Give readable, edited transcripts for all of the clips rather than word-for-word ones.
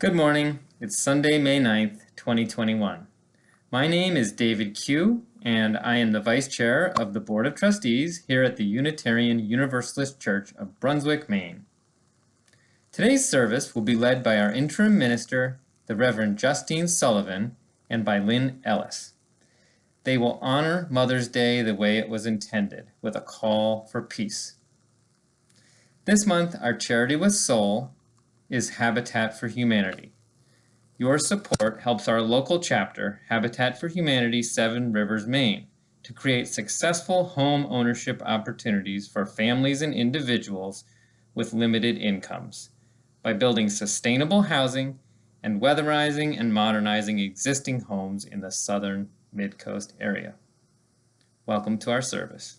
Good morning. It's Sunday, May 9th, 2021. My name is David Kew, and I am the Vice Chair of the Board of Trustees here at the Unitarian Universalist Church of Brunswick, Maine. Today's service will be led by our interim minister, the Reverend Justine Sullivan, and by Lynn Ellis. They will honor Mother's Day the way it was intended, with a call for peace. This month, our charity with soul is Habitat for Humanity. Your support helps our local chapter, Habitat for Humanity 7 Rivers, Maine, to create successful home ownership opportunities for families and individuals with limited incomes by building sustainable housing and weatherizing and modernizing existing homes in the southern Mid-Coast area. Welcome to our service.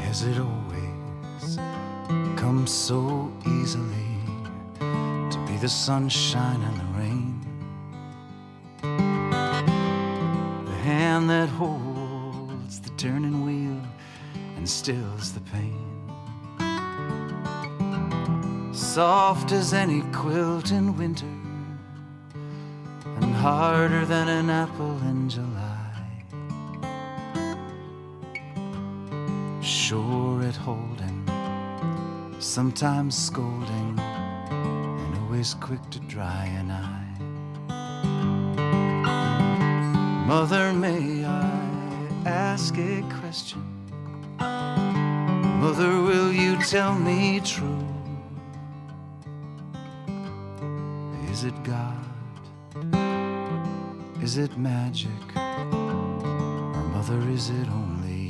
Has it always come so easily to be the sunshine and the rain? The hand that holds the turning wheel and stills the pain. Soft as any quilt in winter and harder than an apple in July. Sure at holding, sometimes scolding, and always quick to dry an eye. Mother, may I ask a question? Mother, will you tell me true? Is it God? Is it magic? Or Mother, is it only you?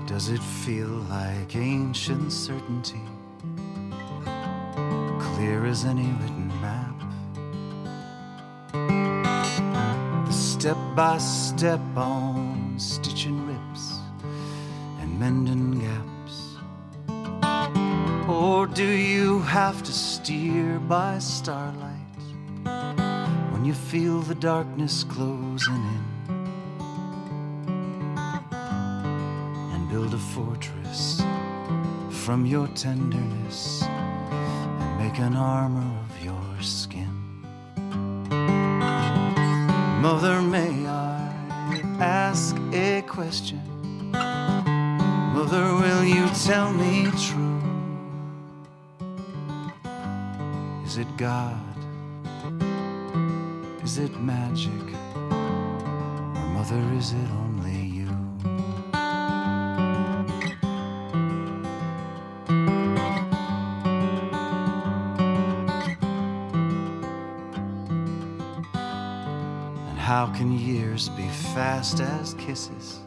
Does it feel like ancient certainty, clear as any written map? The step-by-step on stitching rips and mending gaps? Or do you have to steer by starlight when you feel the darkness closing in? Build a fortress from your tenderness and make an armor of your skin. Mother, may I ask a question? Mother, will you tell me true? Is it God? Is it magic? Or Mother, is it only you? How can years be fast as kisses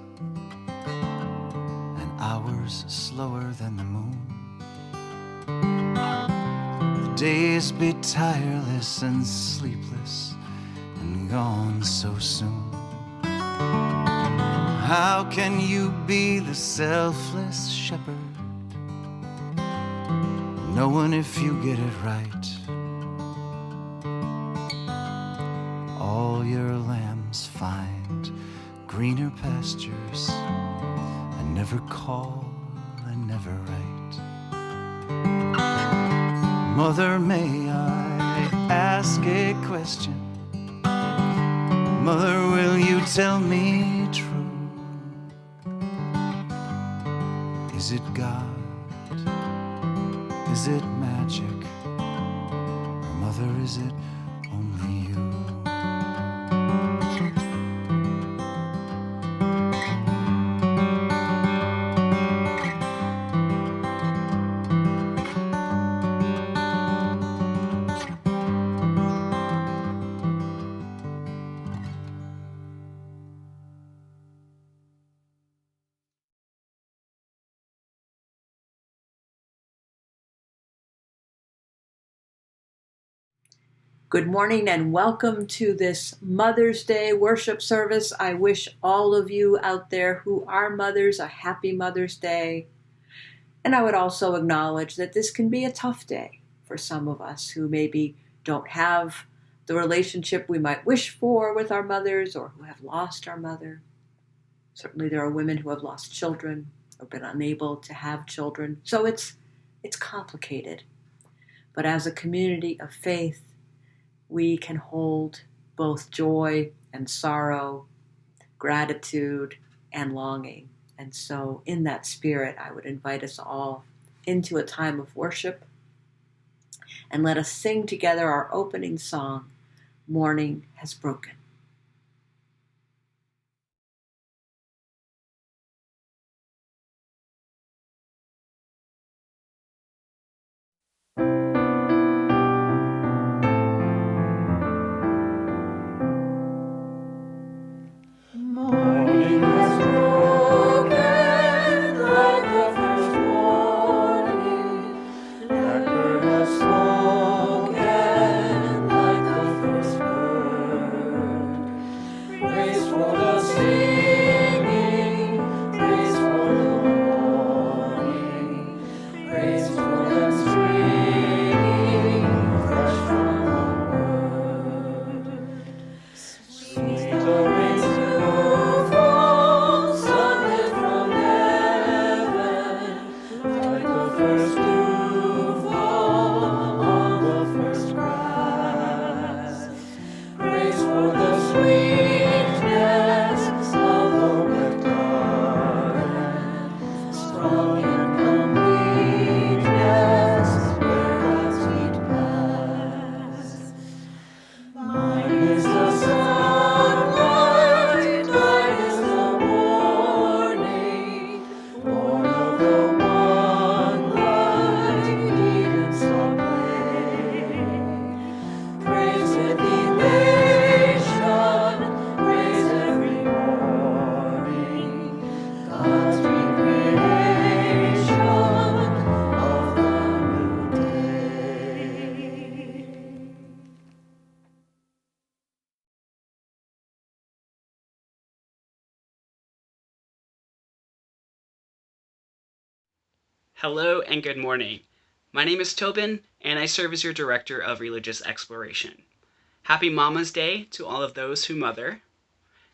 and hours slower than the moon? The days be tireless and sleepless and gone so soon. How can you be the selfless shepherd, knowing if you get it right, all your lambs find greener pastures and never call and never write? Mother, may I ask a question? Mother, will you tell me true? Is it God? Is it magic? Or Mother, is it only you? Good morning and welcome to this Mother's Day worship service. I wish all of you out there who are mothers a happy Mother's Day. And I would also acknowledge that this can be a tough day for some of us who maybe don't have the relationship we might wish for with our mothers or who have lost our mother. Certainly there are women who have lost children or been unable to have children. So it's complicated. But as a community of faith, we can hold both joy and sorrow, gratitude and longing. And so in that spirit, I would invite us all into a time of worship and let us sing together our opening song, Morning Has Broken. Hello and good morning. My name is Toben, and I serve as your Director of Religious Exploration. Happy Mama's Day to all of those who mother.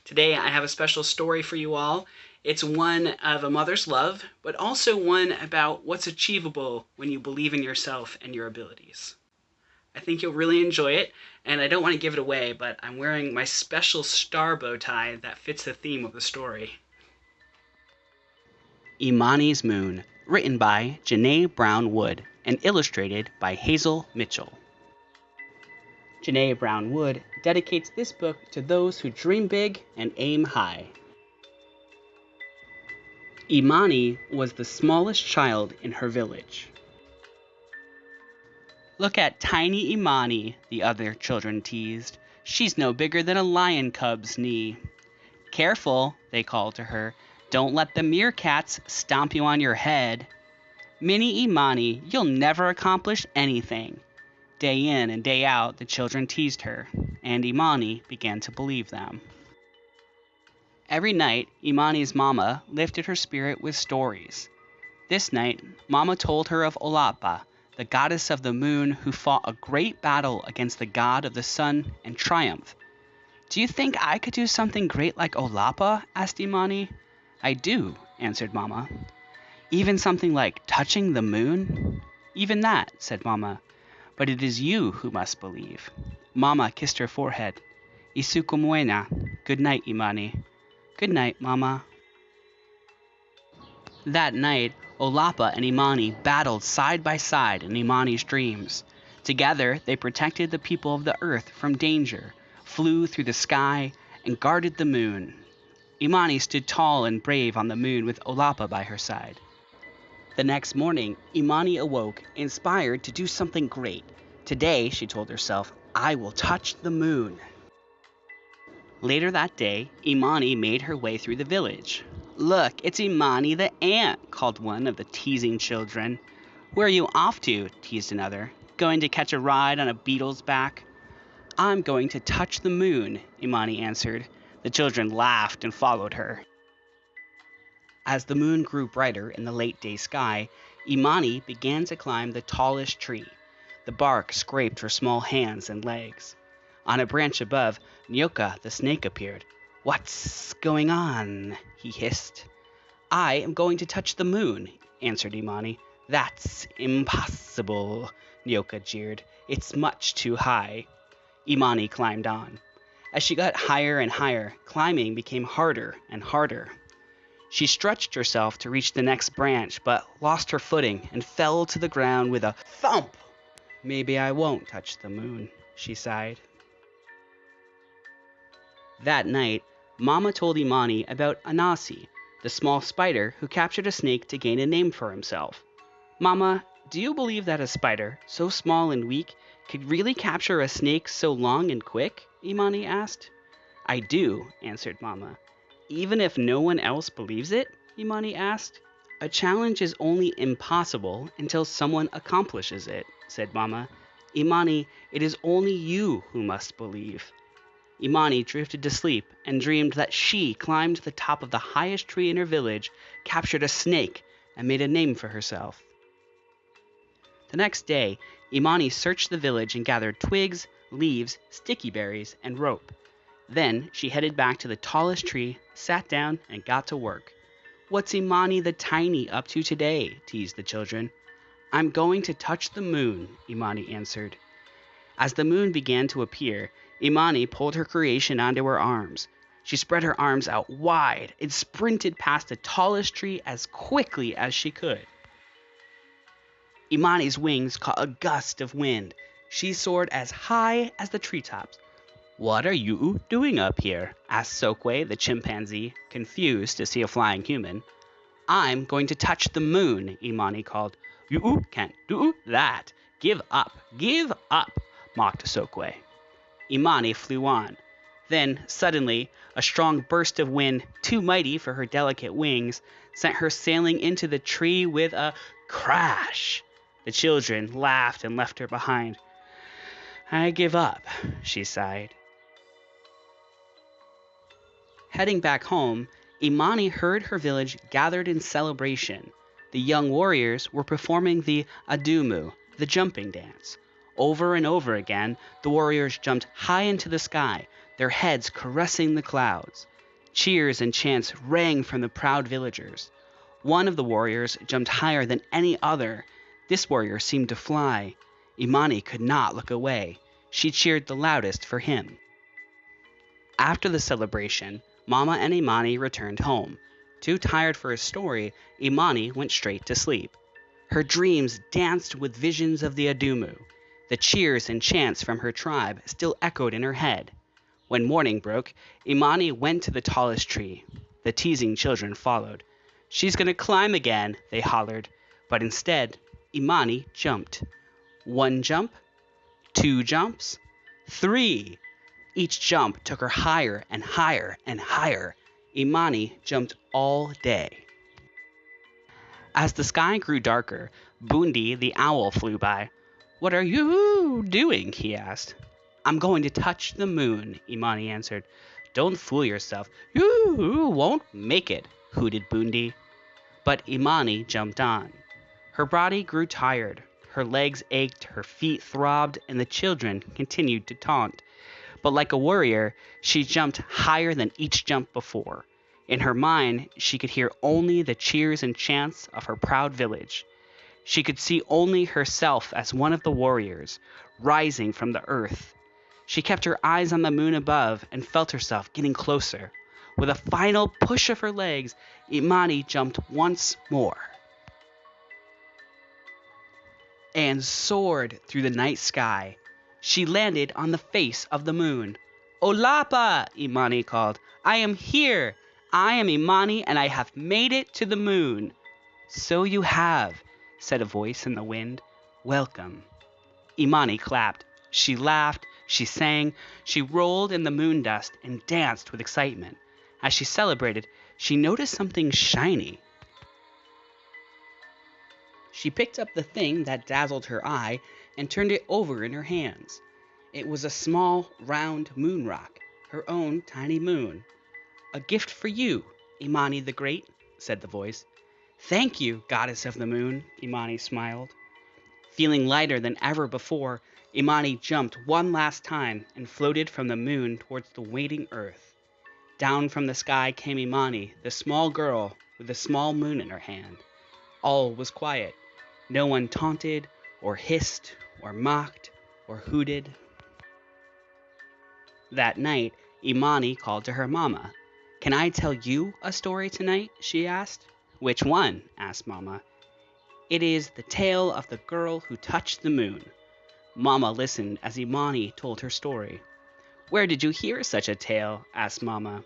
Today I have a special story for you all. It's one of a mother's love, but also one about what's achievable when you believe in yourself and your abilities. I think you'll really enjoy it, and I don't want to give it away, but I'm wearing my special star bow tie that fits the theme of the story. Imani's Moon, written by Janae Brown Wood and illustrated by Hazel Mitchell. Janae Brown Wood dedicates this book to those who dream big and aim high. Imani was the smallest child in her village. "Look at tiny Imani," the other children teased. "She's no bigger than a lion cub's knee." "Careful," they called to her. "Don't let the meerkats stomp you on your head." "Mini Imani, you'll never accomplish anything." Day in and day out, the children teased her, and Imani began to believe them. Every night, Imani's mama lifted her spirit with stories. This night, Mama told her of Olapa, the goddess of the moon who fought a great battle against the god of the sun and triumphed. "Do you think I could do something great like Olapa?" asked Imani. "I do," answered Mama. "Even something like touching the moon?" "Even that," said Mama. "But it is you who must believe." Mama kissed her forehead. "Isuku muena." Good night, Imani. Good night, Mama. That night, Olapa and Imani battled side by side in Imani's dreams. Together, they protected the people of the earth from danger, flew through the sky, and guarded the moon. Imani stood tall and brave on the moon with Olapa by her side. The next morning, Imani awoke, inspired to do something great. Today, she told herself, I will touch the moon. Later that day, Imani made her way through the village. Look, it's Imani the ant, called one of the teasing children. Where are you off to? Teased another. Going to catch a ride on a beetle's back? I'm going to touch the moon, Imani answered. The children laughed and followed her. As the moon grew brighter in the late day sky, Imani began to climb the tallest tree. The bark scraped her small hands and legs. On a branch above, Nyoka the snake appeared. "What's going on?" he hissed. "I am going to touch the moon," answered Imani. "That's impossible," Nyoka jeered. "It's much too high." Imani climbed on. As she got higher and higher, climbing became harder and harder. She stretched herself to reach the next branch, but lost her footing and fell to the ground with a thump. "Maybe I won't touch the moon," she sighed. That night, Mama told Imani about Anasi, the small spider who captured a snake to gain a name for himself. "Mama, do you believe that a spider, so small and weak, could really capture a snake so long and quick?" Imani asked. "I do," answered Mama. "Even if no one else believes it?" Imani asked. "A challenge is only impossible until someone accomplishes it," said Mama. "Imani, it is only you who must believe." Imani drifted to sleep and dreamed that she climbed to the top of the highest tree in her village, captured a snake, and made a name for herself. The next day, Imani searched the village and gathered twigs, leaves, sticky berries, and rope. Then she headed back to the tallest tree, sat down, and got to work. "What's Imani the Tiny up to today?" teased the children. "I'm going to touch the moon," Imani answered. As the moon began to appear, Imani pulled her creation onto her arms. She spread her arms out wide and sprinted past the tallest tree as quickly as she could. Imani's wings caught a gust of wind. She soared as high as the treetops. "What are you doing up here?" asked Sokwe, the chimpanzee, confused to see a flying human. "I'm going to touch the moon," Imani called. "You can't do that. Give up, mocked Sokwe. Imani flew on. Then, suddenly, a strong burst of wind, too mighty for her delicate wings, sent her sailing into the tree with a crash. The children laughed and left her behind. "I give up," she sighed. Heading back home, Imani heard her village gathered in celebration. The young warriors were performing the adumu, the jumping dance. Over and over again, the warriors jumped high into the sky, their heads caressing the clouds. Cheers and chants rang from the proud villagers. One of the warriors jumped higher than any other. This warrior seemed to fly. Imani could not look away. She cheered the loudest for him. After the celebration, Mama and Imani returned home. Too tired for a story, Imani went straight to sleep. Her dreams danced with visions of the adumu. The cheers and chants from her tribe still echoed in her head. When morning broke, Imani went to the tallest tree. The teasing children followed. "She's going to climb again," they hollered. But instead, Imani jumped. 1 jump, 2 jumps, 3. Each jump took her higher and higher and higher. Imani jumped all day. As the sky grew darker, Bundi the owl flew by. "What are you doing?" he asked. "I'm going to touch the moon," Imani answered. "Don't fool yourself. You won't make it," hooted Bundi. But Imani jumped on. Her body grew tired. Her legs ached, her feet throbbed, and the children continued to taunt. But like a warrior, she jumped higher than each jump before. In her mind, she could hear only the cheers and chants of her proud village. She could see only herself as one of the warriors, rising from the earth. She kept her eyes on the moon above and felt herself getting closer. With a final push of her legs, Imani jumped once more and soared through the night sky. She landed on the face of the moon. "Olapa!" Imani called. "I am here! I am Imani, and I have made it to the moon." "So you have," said a voice in the wind. "Welcome." Imani clapped. She laughed. She sang. She rolled in the moon dust and danced with excitement. As she celebrated, she noticed something shiny. She picked up the thing that dazzled her eye and turned it over in her hands. It was a small, round moon rock, her own tiny moon. "A gift for you, Imani the Great," said the voice. "Thank you, goddess of the moon," Imani smiled. Feeling lighter than ever before, Imani jumped one last time and floated from the moon towards the waiting earth. Down from the sky came Imani, the small girl with the small moon in her hand. All was quiet. No one taunted, or hissed, or mocked, or hooted. That night, Imani called to her mama. "Can I tell you a story tonight?" she asked. "Which one?" asked Mama. "It is the tale of the girl who touched the moon." Mama listened as Imani told her story. "Where did you hear such a tale?" asked Mama.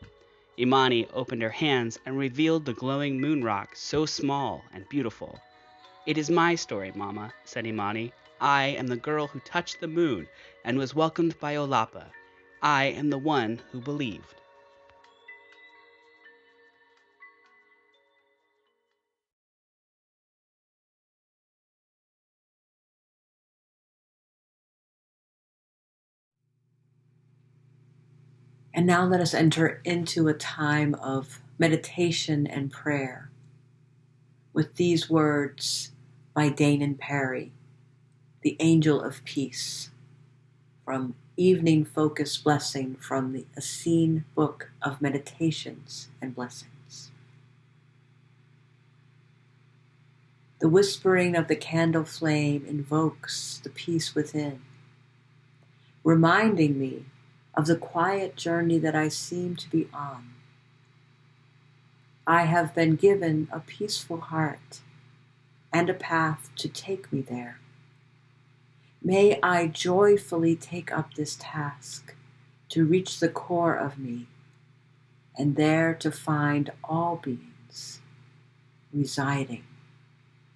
Imani opened her hands and revealed the glowing moon rock, so small and beautiful. "It is my story, Mama," said Imani. "I am the girl who touched the moon and was welcomed by Olapa. I am the one who believed." And now let us enter into a time of meditation and prayer with these words by Danon Perry, the Angel of Peace, from Evening Focus Blessing from the Essene Book of Meditations and Blessings. The whispering of the candle flame invokes the peace within, reminding me of the quiet journey that I seem to be on. I have been given a peaceful heart and a path to take me there. May I joyfully take up this task to reach the core of me and there to find all beings residing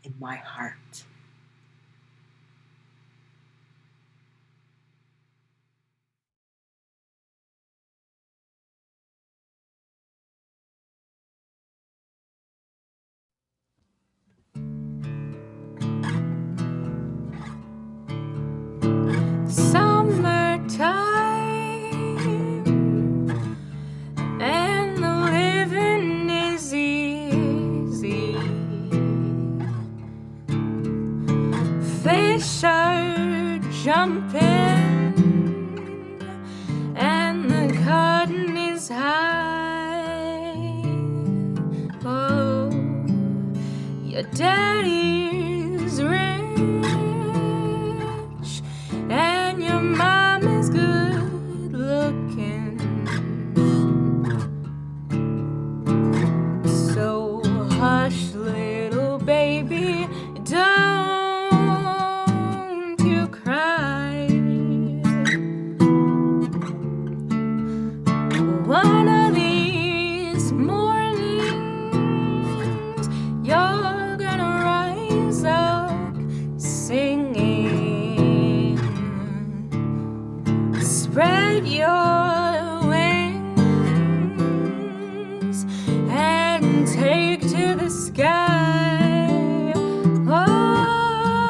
in my heart. Summertime and the living is easy. Fish are jumping and the cotton is high. Oh, your daddy's rich and your mom is good looking. So hush, little baby, don't you cry. One of these mornings you're gonna rise up singing. Spread your wings and take to the sky. Oh,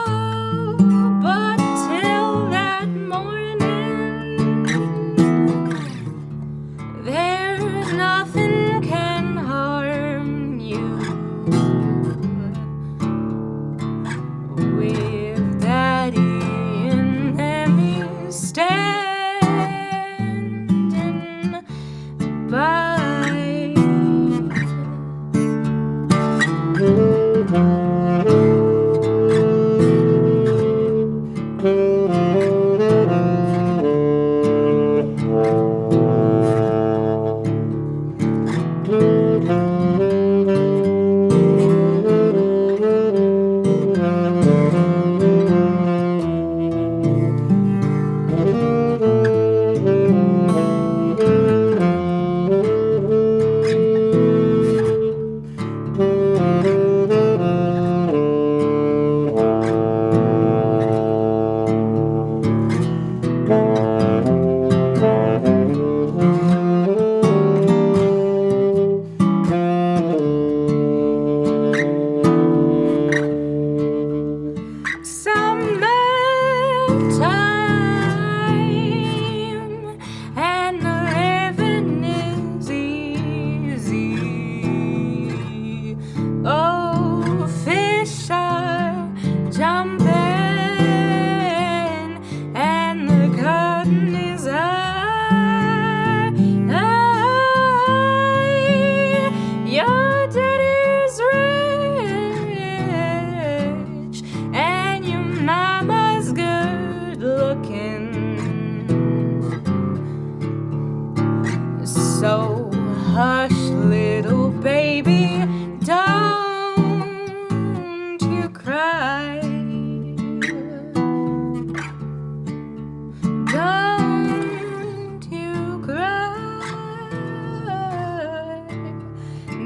but till that morning, there's nothing can harm you. With Daddy and Emmy standing by.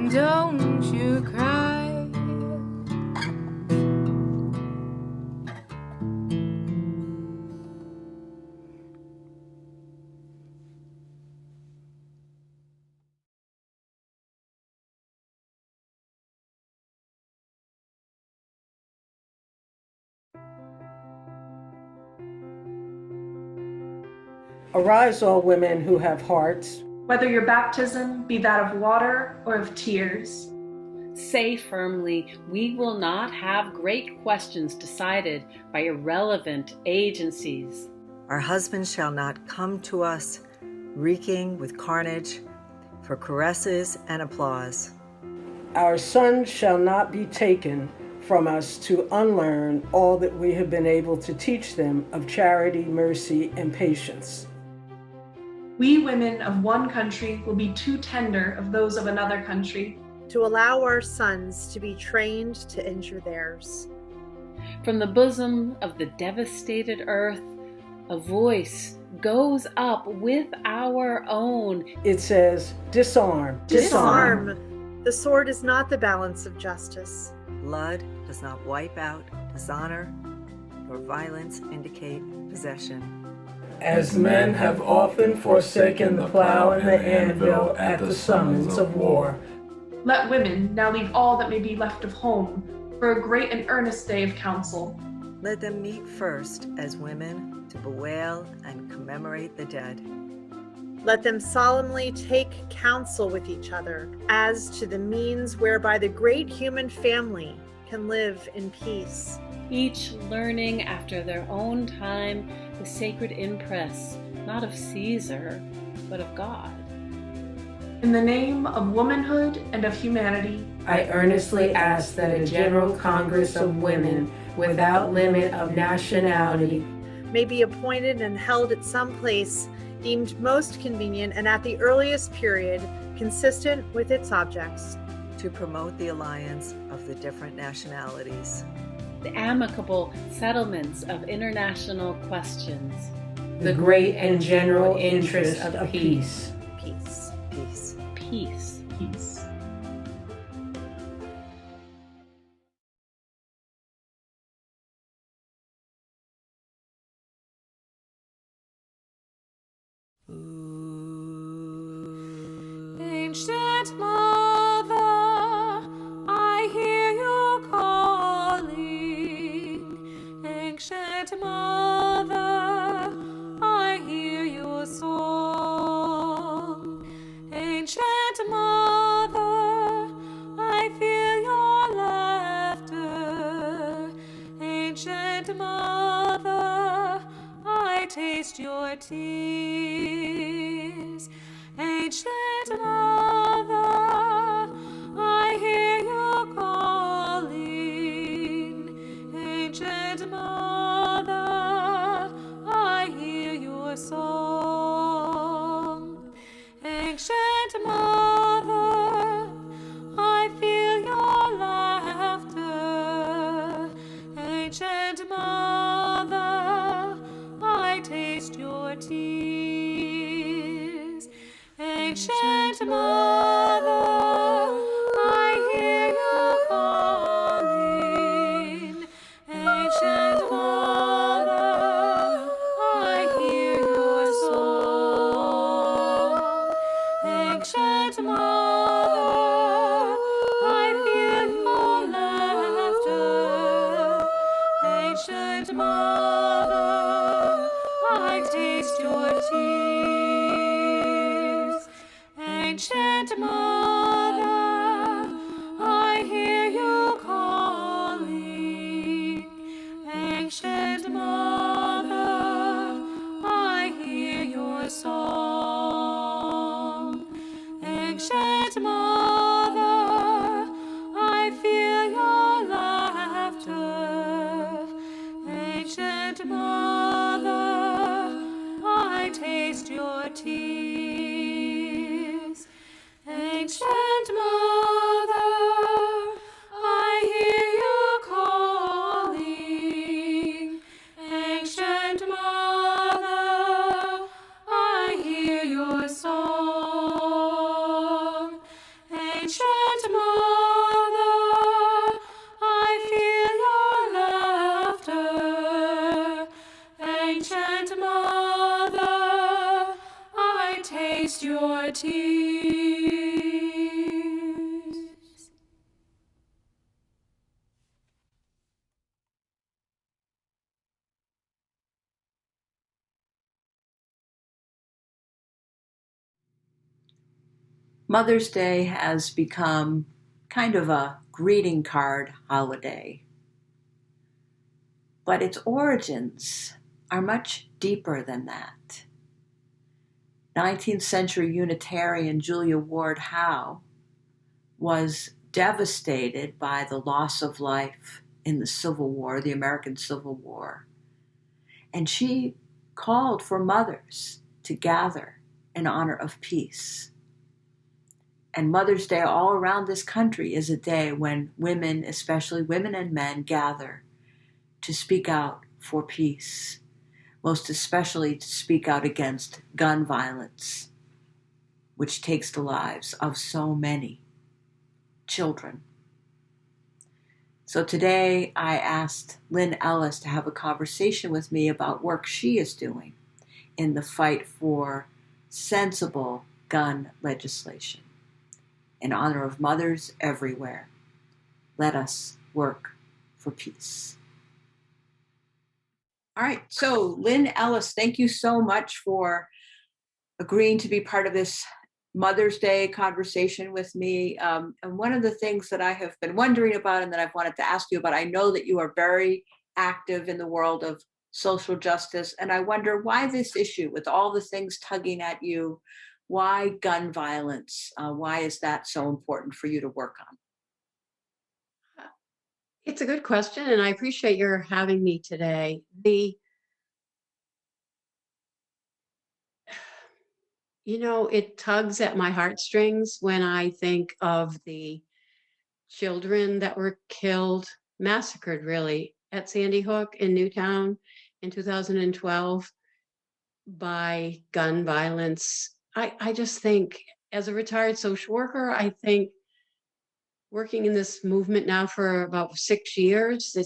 don't you cry. Arise, all women who have hearts. Whether your baptism be that of water or of tears. Say firmly, we will not have great questions decided by irrelevant agencies. Our husbands shall not come to us reeking with carnage for caresses and applause. Our sons shall not be taken from us to unlearn all that we have been able to teach them of charity, mercy, and patience. We women of one country will be too tender of those of another country, to allow our sons to be trained to injure theirs. From the bosom of the devastated earth, a voice goes up with our own. It says, disarm, disarm. Disarm. The sword is not the balance of justice. Blood does not wipe out dishonor, nor violence indicate possession. As men have often forsaken the plow and the anvil at the summons of war. Let women now leave all that may be left of home for a great and earnest day of council. Let them meet first as women to bewail and commemorate the dead. Let them solemnly take counsel with each other as to the means whereby the great human family can live in peace. Each learning after their own time the sacred impress, not of Caesar, but of God. In the name of womanhood and of humanity, I earnestly ask that a General Congress of Women, without limit of nationality, may be appointed and held at some place deemed most convenient and at the earliest period consistent with its objects. To promote the alliance of the different nationalities. The amicable settlements of international questions. The great and general interest of peace. Peace. Peace. Peace. peace. Ancient Mother, I hear you calling. Ancient Mother, I hear your song. Ancient Mother, I feel your laughter. Ancient Mother, I taste your tears. Ancient Mother, I hear you calling. Ancient Mother, I hear your song. Ancient Mother, I feel your laughter. Ancient Mother, I taste your tears. Ancient Mother, I hear you calling. Ancient Mother, I hear your song. Ancient Mother, I feel your laughter. Ancient Mother, I taste your tears. Ancient Mother, I hear you calling. Ancient Mother, I hear your song. Ancient Mother, I feel your laughter. Ancient Mother, I taste your tears. Ancient Mother, I hear you calling. Ancient Mother, I hear your song. Ancient Mother's Day has become kind of a greeting card holiday, but its origins are much deeper than that. 19th century Unitarian Julia Ward Howe was devastated by the loss of life in the Civil War, the American Civil War. And she called for mothers to gather in honor of peace. And Mother's Day all around this country is a day when women, especially women and men, gather to speak out for peace, most especially to speak out against gun violence, which takes the lives of so many children. So today I asked Lynn Ellis to have a conversation with me about work she is doing in the fight for sensible gun legislation in honor of mothers everywhere. Let us work for peace. All right, so Lynn Ellis, thank you so much for agreeing to be part of this Mother's Day conversation with me. And one of the things that I have been wondering about and that I've wanted to ask you about, I know that you are very active in the world of social justice, and I wonder why this issue, with all the things tugging at you, why gun violence? Why is that so important for you to work on? It's a good question, and I appreciate your having me today. It tugs at my heartstrings when I think of the children that were killed, massacred really, at Sandy Hook in Newtown in 2012 by gun violence. I just think, as a retired social worker, I think working in this movement now for about 6 years,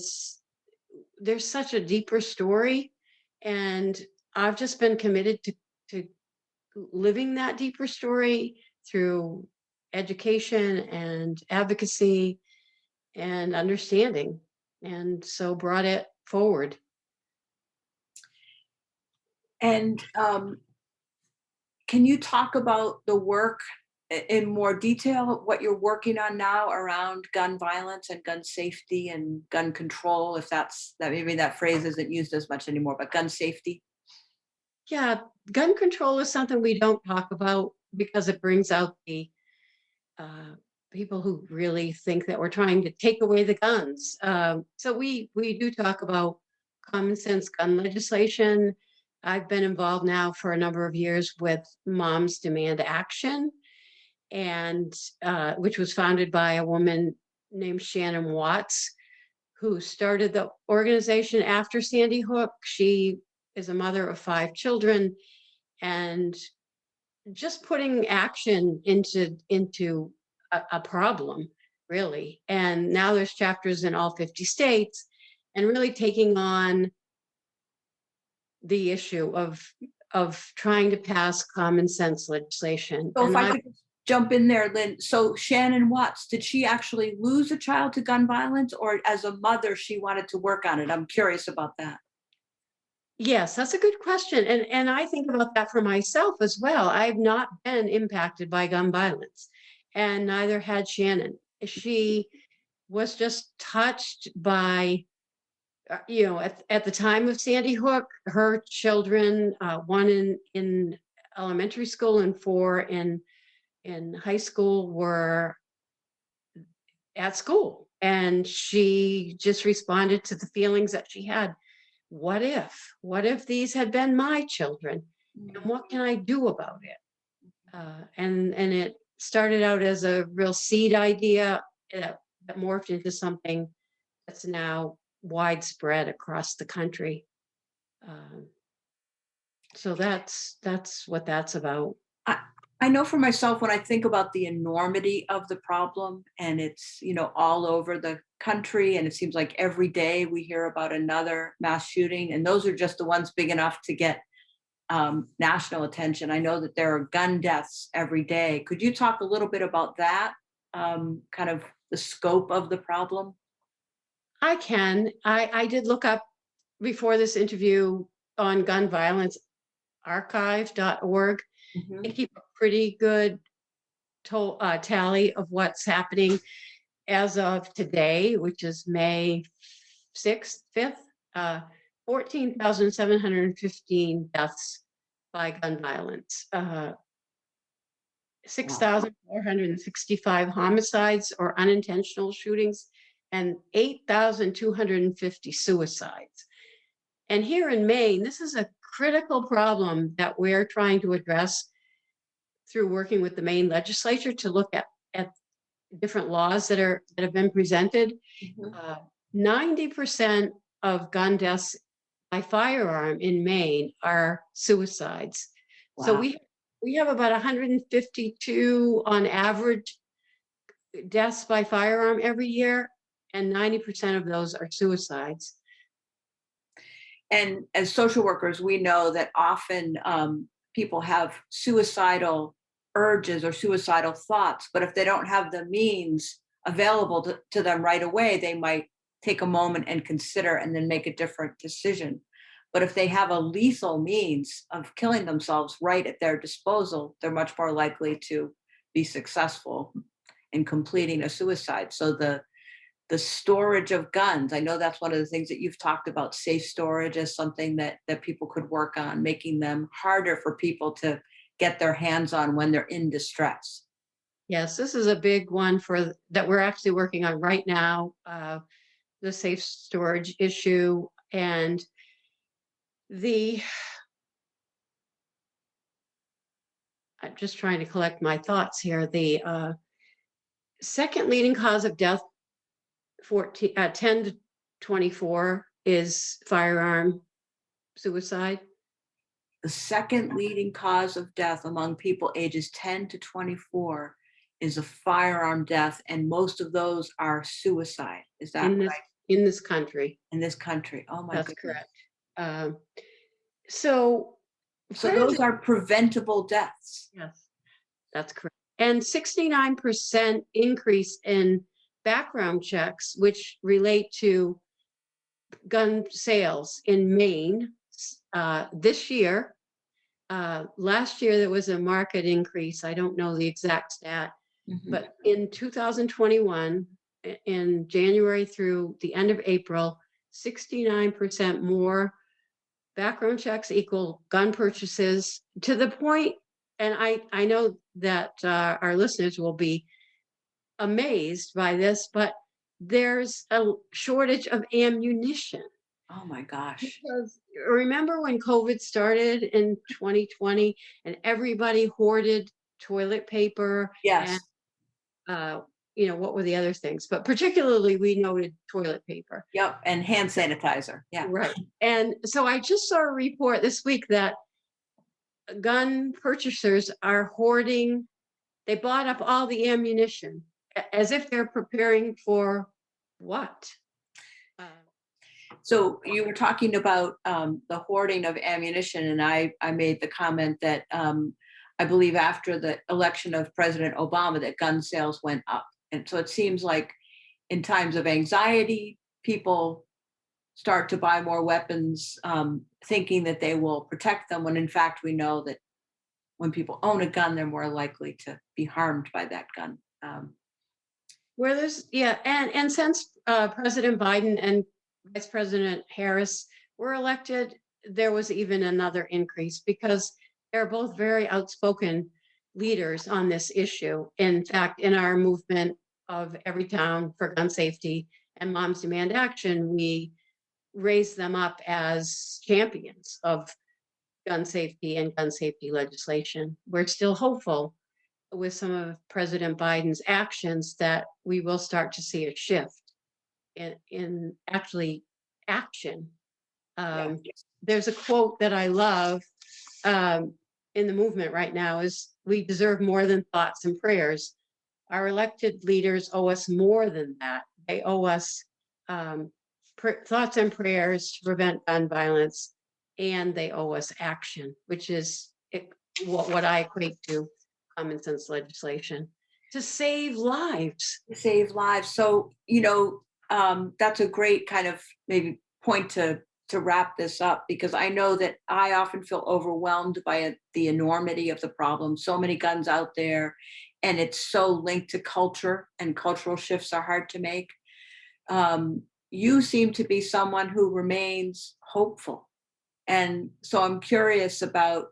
there's such a deeper story, and I've just been committed to living that deeper story through education and advocacy and understanding, and so brought it forward. And can you talk about the work in more detail, what you're working on now around gun violence and gun safety and gun control, if maybe that phrase isn't used as much anymore, but gun safety? Yeah, gun control is something we don't talk about because it brings out the people who really think that we're trying to take away the guns. So we do talk about common sense gun legislation. I've been involved now for a number of years with Moms Demand Action, and which was founded by a woman named Shannon Watts, who started the organization after Sandy Hook. She is a mother of 5 children, and just putting action into a problem, really. And now there's chapters in all 50 states, and really taking on the issue of trying to pass common sense legislation. So if I could just jump in there, Lynn. So Shannon Watts, did she actually lose a child to gun violence, or as a mother, she wanted to work on it? I'm curious about that. Yes, that's a good question. And I think about that for myself as well. I've not been impacted by gun violence, and neither had Shannon. She was just touched by, at the time of Sandy Hook, her children, 1 in elementary school and 4 in high school, were at school. And she just responded to the feelings that she had. What if these had been my children? And what can I do about it? And it started out as a real seed idea that morphed into something that's now widespread across the country. So that's what that's about. I know for myself, when I think about the enormity of the problem, and it's, all over the country, and it seems like every day we hear about another mass shooting, and those are just the ones big enough to get national attention. I know that there are gun deaths every day. Could you talk a little bit about that, kind of the scope of the problem? I can. I did look up before this interview on gun violence, archive.org. They keep a pretty good tally of what's happening as of today, which is May 6th, 5th, 14,715 deaths by gun violence, 6,465 homicides or unintentional shootings, and 8,250 suicides. And here in Maine, this is a critical problem that we're trying to address through working with the Maine legislature to look at different laws that have been presented. 90% of gun deaths by firearm in Maine are suicides. Wow. So we have about 152 on average deaths by firearm every year, and 90% of those are suicides. And as social workers, we know that often people have suicidal urges or suicidal thoughts, but if they don't have the means available to them right away, they might take a moment and consider and then make a different decision. But if they have a lethal means of killing themselves right at their disposal, they're much more likely to be successful in completing a suicide. So the storage of guns, I know that's one of the things that you've talked about, safe storage as something that people could work on, making them harder for people to get their hands on when they're in distress. Yes, this is a big one that we're actually working on right now, the safe storage issue. And I'm just trying to collect my thoughts here. The second leading cause of death, 10 to 24, is firearm suicide. The second leading cause of death among people ages 10 to 24 is a firearm death, and most of those are suicide. Is that right? In this country. In this country. Oh my That's goodness. correct. So those are preventable deaths. Yes, that's correct. And 69% increase in background checks, which relate to gun sales in Maine this year. Last year, there was a market increase. I don't know the exact stat, but in 2021, in January through the end of April, 69% more background checks equal gun purchases, to the point, and I know that our listeners will be amazed by this, but there's a shortage of ammunition. Oh my gosh. Because remember when COVID started in 2020 and everybody hoarded toilet paper? Yes. And, what were the other things? But particularly we noted toilet paper. Yep, and hand sanitizer. Yeah. Right. And so I just saw a report this week that gun purchasers are hoarding. They bought up all the ammunition as if they're preparing for what? So you were talking about the hoarding of ammunition, and I made the comment that I believe after the election of President Obama that gun sales went up. And so it seems like in times of anxiety, people start to buy more weapons thinking that they will protect them, when in fact we know that when people own a gun, they're more likely to be harmed by that gun. Where there's, and since President Biden and Vice President Harris were elected, there was even another increase because they're both very outspoken leaders on this issue. In fact, in our movement of Every Town for Gun Safety and Moms Demand Action, we raised them up as champions of gun safety and gun safety legislation. We're still hopeful with some of President Biden's actions that we will start to see a shift in actually action. There's a quote that I love in the movement right now is, "We deserve more than thoughts and prayers." Our elected leaders owe us more than that. They owe us thoughts and prayers to prevent gun violence, and they owe us action, which is what I equate to common sense legislation to save lives. To save lives. So, that's a great kind of maybe point to wrap this up, because I know that I often feel overwhelmed by the enormity of the problem. So many guns out there, and it's so linked to culture, and cultural shifts are hard to make. You seem to be someone who remains hopeful. And so I'm curious about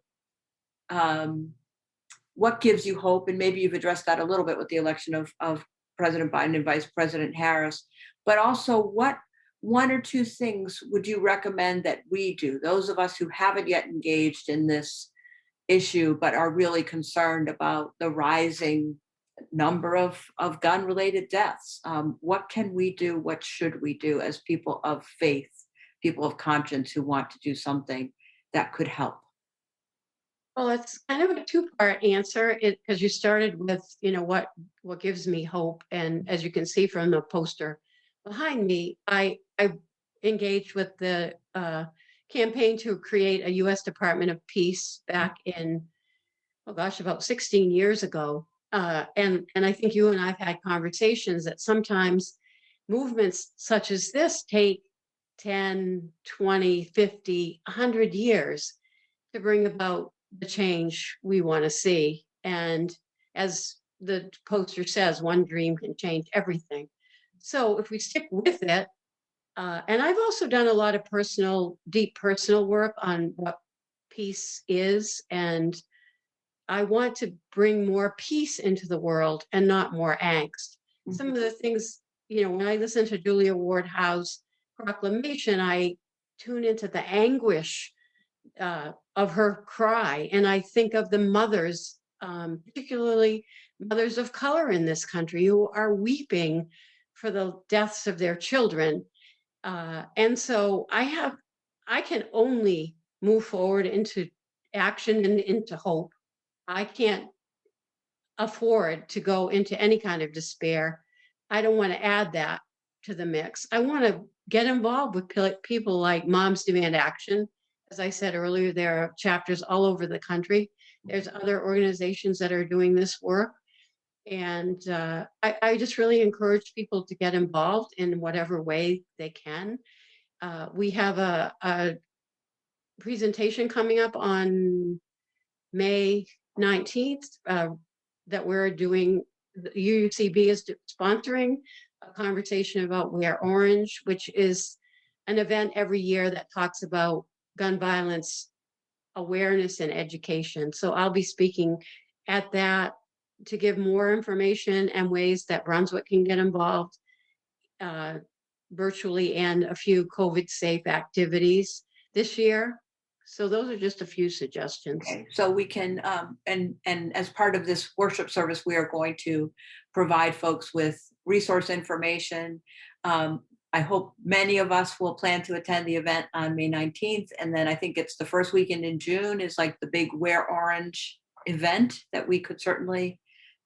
what gives you hope, and maybe you've addressed that a little bit with the election of President Biden and Vice President Harris, but also what one or two things would you recommend that we do, those of us who haven't yet engaged in this issue but are really concerned about the rising number of gun-related deaths? What can we do? What should we do as people of faith, people of conscience who want to do something that could help? Well, it's kind of a two-part answer because you started with, what gives me hope. And as you can see from the poster behind me, I engaged with the campaign to create a U.S. Department of Peace back in, about 16 years ago. And I think you and I've had conversations that sometimes movements such as this take 10, 20, 50, 100 years to bring about the change we want to see. And as the poster says, one dream can change everything. So if we stick with it, and I've also done a lot of deep personal work on what peace is, and I want to bring more peace into the world and not more angst. Some of the things, when I listen to Julia Ward Howe's proclamation, I tune into the anguish of her cry. And I think of the mothers, particularly mothers of color in this country, who are weeping for the deaths of their children. And so I can only move forward into action and into hope. I can't afford to go into any kind of despair. I don't want to add that to the mix. I want to get involved with people like Moms Demand Action. As I said earlier, there are chapters all over the country. There's other organizations that are doing this work. And I just really encourage people to get involved in whatever way they can. We have a presentation coming up on May 19th that we're doing. The UUCB is sponsoring a conversation about Wear Orange, which is an event every year that talks about gun violence awareness and education. So I'll be speaking at that to give more information and ways that Brunswick can get involved virtually, and a few COVID safe activities this year. So those are just a few suggestions. Okay, so we can, and as part of this worship service, we are going to provide folks with resource information. I hope many of us will plan to attend the event on May 19th. And then I think it's the first weekend in June is like the big Wear Orange event that we could certainly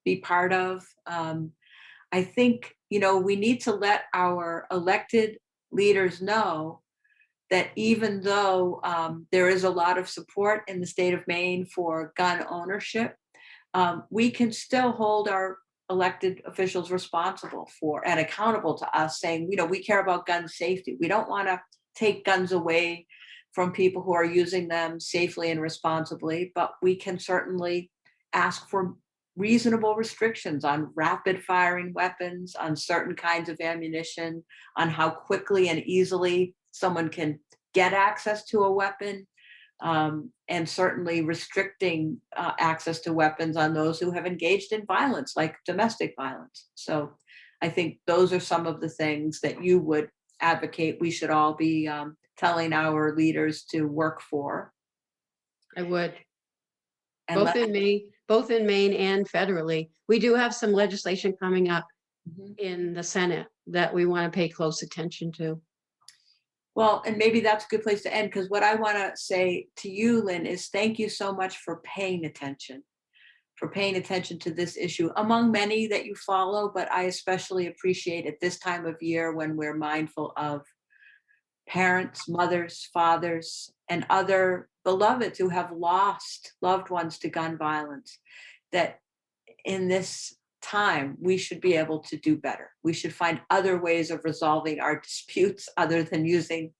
be part of. I think, we need to let our elected leaders know that even though there is a lot of support in the state of Maine for gun ownership, we can still hold our elected officials responsible for and accountable to us, saying, we care about gun safety. We don't want to take guns away from people who are using them safely and responsibly, but we can certainly ask for reasonable restrictions on rapid firing weapons, on certain kinds of ammunition, on how quickly and easily someone can get access to a weapon, and certainly restricting access to weapons on those who have engaged in violence, like domestic violence. So I think those are some of the things that you would advocate we should all be telling our leaders to work for. I would. And both in Maine and federally. We do have some legislation coming up in the Senate that we want to pay close attention to. Well, and maybe that's a good place to end, because what I want to say to you, Lynn, is thank you so much for paying attention to this issue, among many that you follow, but I especially appreciate at this time of year when we're mindful of parents, mothers, fathers, and other beloveds who have lost loved ones to gun violence, that in this time we should be able to do better. We should find other ways of resolving our disputes other than using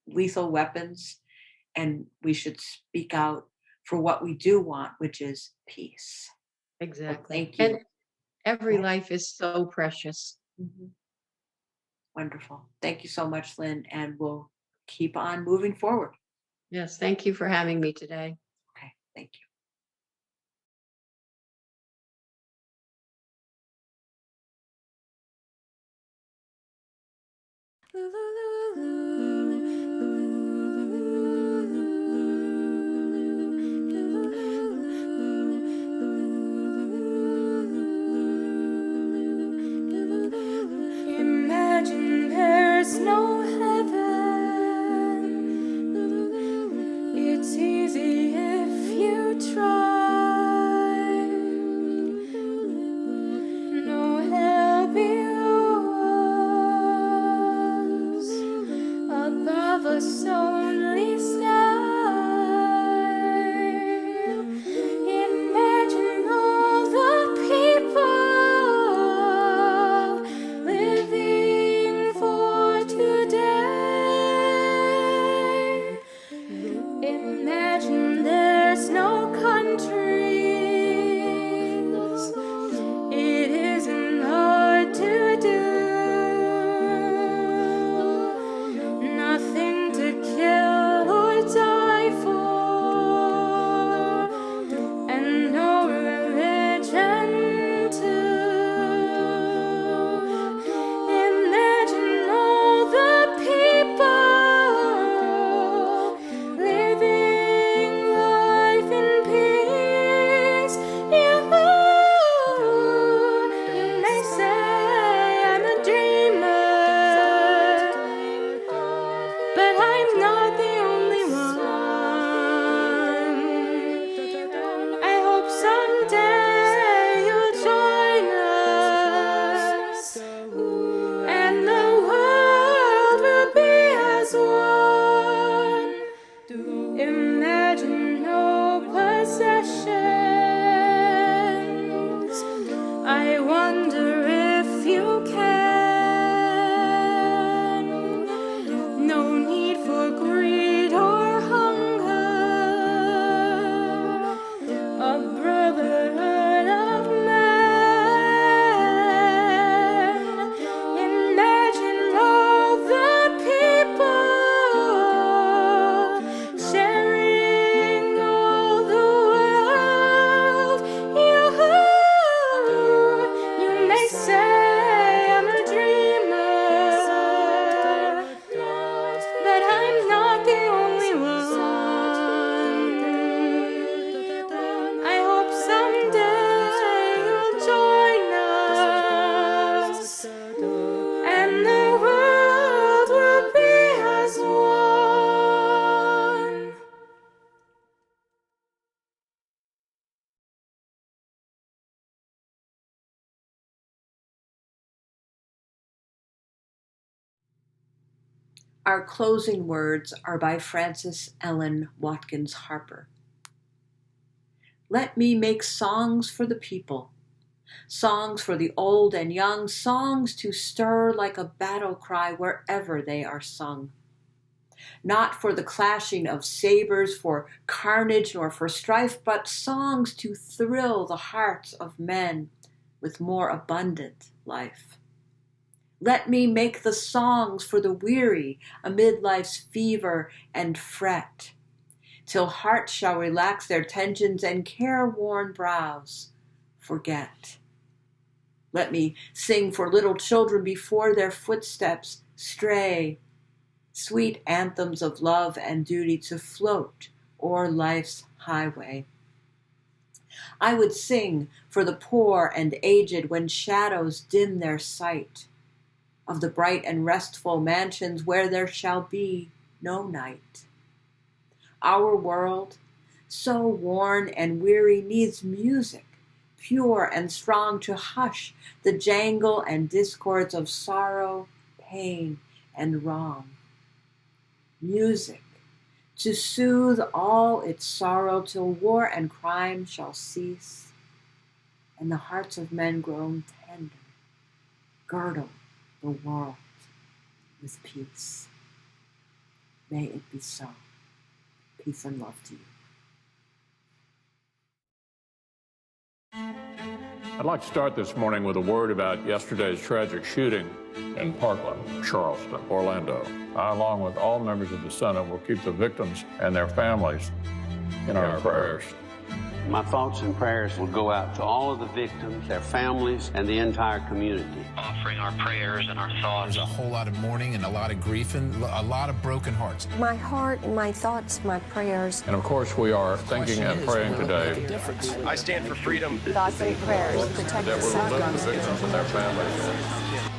lethal weapons, and we should speak out for what we do want, which is peace. Exactly. Well, thank you. Every life is so precious. Mm-hmm. Wonderful. Thank you so much, Lynn, and we'll keep on moving forward. Yes, thank you for having me today. Okay, thank you. Imagine there's no heaven. It's easy if you try. No hell below us, above us only sky. Imagine all the people living for today. Imagine there's no countries. It isn't hard to do. Nothing to kill or die for, and no religion too. Imagine all the people living life in peace. You may say I'm a dreamer, but I'm not the only one. I hope someday you'll join us, and the world will be as one. Imagine no possessions. I wonder if you can. No need for greed or hunger. A brotherhood of man. Imagine all the people sharing all the world. You may say I'm a dreamer, but I'm not the only one. I hope someday you'll join us, and the world will be as one. Our closing words are by Frances Ellen Watkins Harper. Let me make songs for the people, songs for the old and young, songs to stir like a battle cry wherever they are sung. Not for the clashing of sabers, for carnage, nor for strife, but songs to thrill the hearts of men with more abundant life. Let me make the songs for the weary amid life's fever and fret, till hearts shall relax their tensions and careworn brows forget. Let me sing for little children before their footsteps stray, sweet anthems of love and duty to float o'er life's highway. I would sing for the poor and aged when shadows dim their sight, of the bright and restful mansions where there shall be no night. Our world, so worn and weary, needs music, pure and strong, to hush the jangle and discords of sorrow, pain, and wrong. Music, to soothe all its sorrow till war and crime shall cease, and the hearts of men grown tender girdle the world with peace. May it be so. Peace and love to you. I'd like to start this morning with a word about yesterday's tragic shooting in Parkland, Charleston, Orlando. I, along with all members of the Senate, will keep the victims and their families in our prayers. My thoughts and prayers will go out to all of the victims, their families, and the entire community. Offering our prayers and our thoughts. There's a whole lot of mourning and a lot of grief and a lot of broken hearts. My heart, my thoughts, my prayers. And of course, we are thinking and praying today. I stand for freedom. Thoughts and prayers. Protect that will lift the victims and their families.